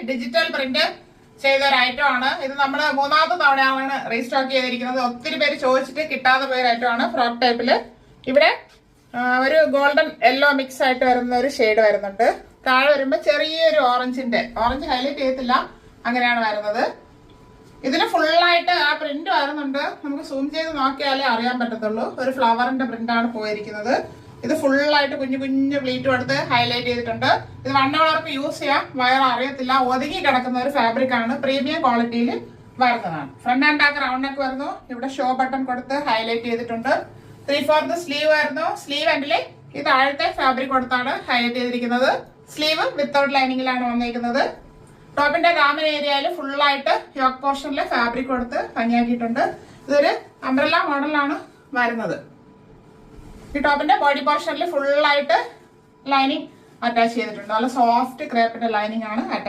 Digital print ചെയ്ത ഒരു item ആണ്. ഇത് നമ്മൾ മൂന്നാമത്തെ തവണയാണ് റീസ്റ്റോക്ക് ചെയ്തിരിക്കുന്നത്. ഒത്തിരി പേര് ചോദിച്ചിട്ട് കിട്ടാതെ പോയ ഐറ്റം ആണ്. ഫ്രോക്ക് ടൈപ്പില് ഇവിടെ ഒരു ഗോൾഡൻ യെല്ലോ മിക്സ് ആയിട്ട് വരുന്ന ഒരു ഷെയ്ഡ് വരുന്നുണ്ട്. താഴെ വരുമ്പോ ചെറിയൊരു ഓറഞ്ച് ഹൈലൈറ്റ് ചെയ്യത്തില്ല, അങ്ങനെയാണ് വരുന്നത്. ഇതിന് ഫുള്ളായിട്ട് ആ പ്രിന്റ് വരുന്നുണ്ട്. നമുക്ക് സൂം ചെയ്ത് നോക്കിയാലേ അറിയാൻ പറ്റത്തുള്ളൂ. ഒരു ഫ്ലവറിന്റെ പ്രിന്റ് ആണ് പോയിരിക്കുന്നത്. ഇത് ഫുള്ളായിട്ട് കുഞ്ഞു കുഞ്ഞു പ്ലീറ്റും എടുത്ത് ഹൈലൈറ്റ് ചെയ്തിട്ടുണ്ട്. ഇത് വണ്ണവർക്ക് യൂസ് ചെയ്യാം, വയർ അറിയത്തില്ല. ഒതുങ്ങി കിടക്കുന്ന ഒരു ഫാബ്രിക് ആണ്. പ്രീമിയം ക്വാളിറ്റിയിൽ വരുന്നതാണ്. Front and back round neck വരുന്നു. ഇവിടെ ഷോ ബട്ടൺ കൊടുത്ത് ഹൈലൈറ്റ് ചെയ്തിട്ടുണ്ട്. 3/4 സ്ലീവ് വരുന്നു. സ്ലീവ് എൻഡില് ഈ താഴത്തെ ഫാബ്രിക് കൊടുത്താണ് ഹൈലൈറ്റ് ചെയ്തിരിക്കുന്നത്. സ്ലീവ് വിത്തൗട്ട് ലൈനിങ്ങിലാണ് വന്നിരിക്കുന്നത്. ടോപ്പിന്റെ ദാമൻ ഏരിയയിൽ ഫുള്ളായിട്ട് യോക്ക് പോർഷനിലെ ഫാബ്രിക് കൊടുത്ത് ഭംഗിയാക്കിയിട്ടുണ്ട്. ഇതൊരു അംബ്രല്ല മോഡലാണ് വരുന്നത്. ഈ ടോപ്പിന്റെ ബോഡി പോർഷനിൽ ഫുള്ളായിട്ട് ലൈനിങ് അറ്റാച്ച് ചെയ്തിട്ടുണ്ട്. നല്ല സോഫ്റ്റ് ക്രേപ്പിന്റെ ലൈനിങ് ആണ് അറ്റാച്ച്